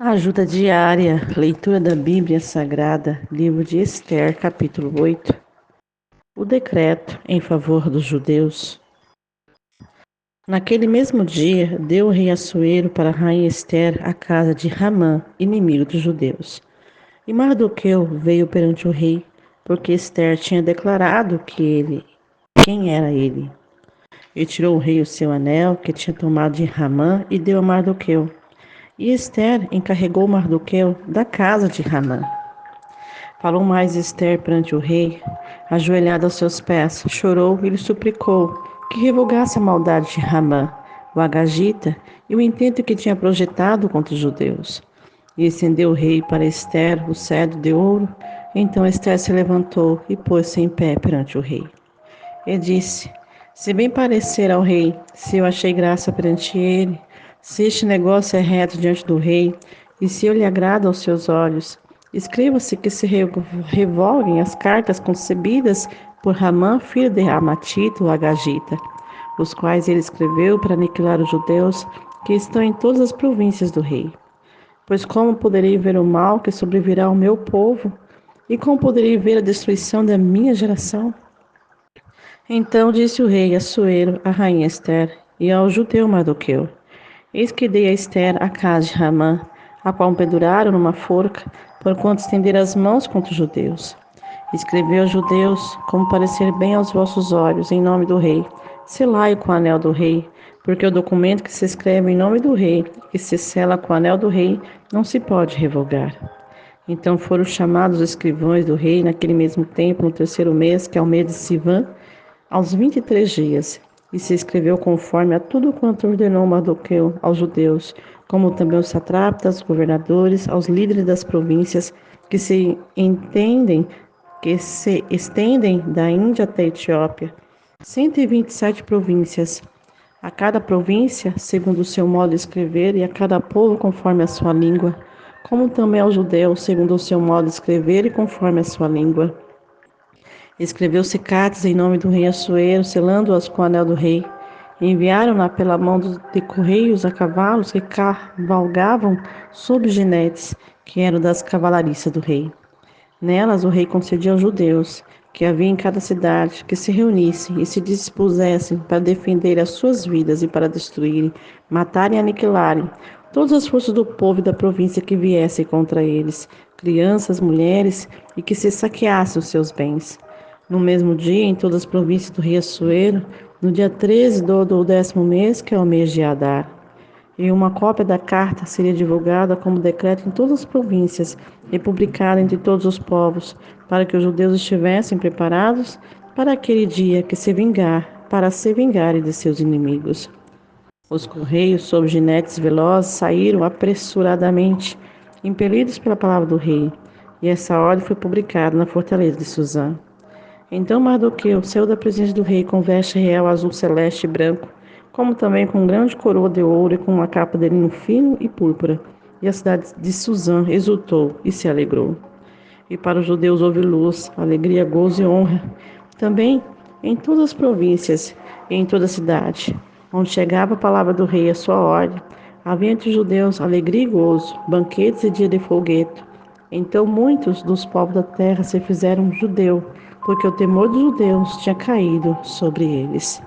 Ajuda diária, leitura da Bíblia Sagrada, livro de Esther, capítulo 8. O decreto em favor dos judeus. Naquele mesmo dia, deu o rei Assuero para a rainha Esther a casa de Ramã, inimigo dos judeus. E Mardoqueu veio perante o rei, porque Esther tinha declarado quem era ele. E tirou o rei o seu anel, que tinha tomado de Ramã, e deu a Mardoqueu. E Esther encarregou Mardoqueu da casa de Ramã. Falou mais Esther perante o rei, ajoelhada aos seus pés, chorou e lhe suplicou que revogasse a maldade de Ramã, o agagita, e o intento que tinha projetado contra os judeus. E estendeu o rei para Esther o cetro de ouro. Então Esther se levantou e pôs-se em pé perante o rei. E disse: Se bem parecer ao rei, se eu achei graça perante ele, se este negócio é reto diante do rei, e se eu lhe agrado aos seus olhos, escreva-se que se revoguem as cartas concebidas por Ramã, filho de Amatita, o Agagita, os quais ele escreveu para aniquilar os judeus que estão em todas as províncias do rei. Pois como poderei ver o mal que sobrevirá ao meu povo? E como poderei ver a destruição da minha geração? Então disse o rei Assuero à rainha Esther e ao judeu Mardoqueu: Eis que dei a Esther a casa de Ramã, a qual penduraram numa forca, porquanto estender as mãos contra os judeus. Escreveu aos judeus, como parecer bem aos vossos olhos, em nome do rei. Selai-o com o anel do rei, porque o documento que se escreve em nome do rei e se sela com o anel do rei não se pode revogar. Então foram chamados os escrivães do rei naquele mesmo tempo, no terceiro mês, que é o mês de Sivan, aos 23 dias, e se escreveu conforme a tudo quanto ordenou Mardoqueu aos judeus, como também os satrapas, governadores, aos líderes das províncias que se estendem da Índia até a Etiópia, 127 províncias, a cada província segundo o seu modo de escrever, e a cada povo conforme a sua língua, como também aos judeus segundo o seu modo de escrever e conforme a sua língua. Escreveu-se cartas em nome do rei Assuero, selando-as com o anel do rei. Enviaram-na pela mão de correios a cavalos que cavalgavam sob jinetes, que eram das cavalariças do rei. Nelas o rei concedia aos judeus, que havia em cada cidade, que se reunissem e se dispusessem para defender as suas vidas e para destruírem, matarem e aniquilarem todas as forças do povo e da província que viessem contra eles, crianças, mulheres, e que se saqueassem os seus bens. No mesmo dia, em todas as províncias do rei Assuero, no dia 13 do 10º mês, que é o mês de Adar. E uma cópia da carta seria divulgada como decreto em todas as províncias e publicada entre todos os povos, para que os judeus estivessem preparados para aquele dia para se vingarem de seus inimigos. Os correios, sob jinetes velozes, saíram apressuradamente, impelidos pela palavra do rei, e essa ordem foi publicada na fortaleza de Suzã. Então Mardoqueu saiu da presença do rei com veste real azul celeste e branco, como também com grande coroa de ouro e com uma capa de linho fino e púrpura. E a cidade de Suzã exultou e se alegrou. E para os judeus houve luz, alegria, gozo e honra. Também em todas as províncias e em toda a cidade, onde chegava a palavra do rei e a sua ordem, havia entre os judeus alegria e gozo, banquetes e dia de folgueto. Então muitos dos povos da terra se fizeram judeu, porque o temor dos judeus tinha caído sobre eles.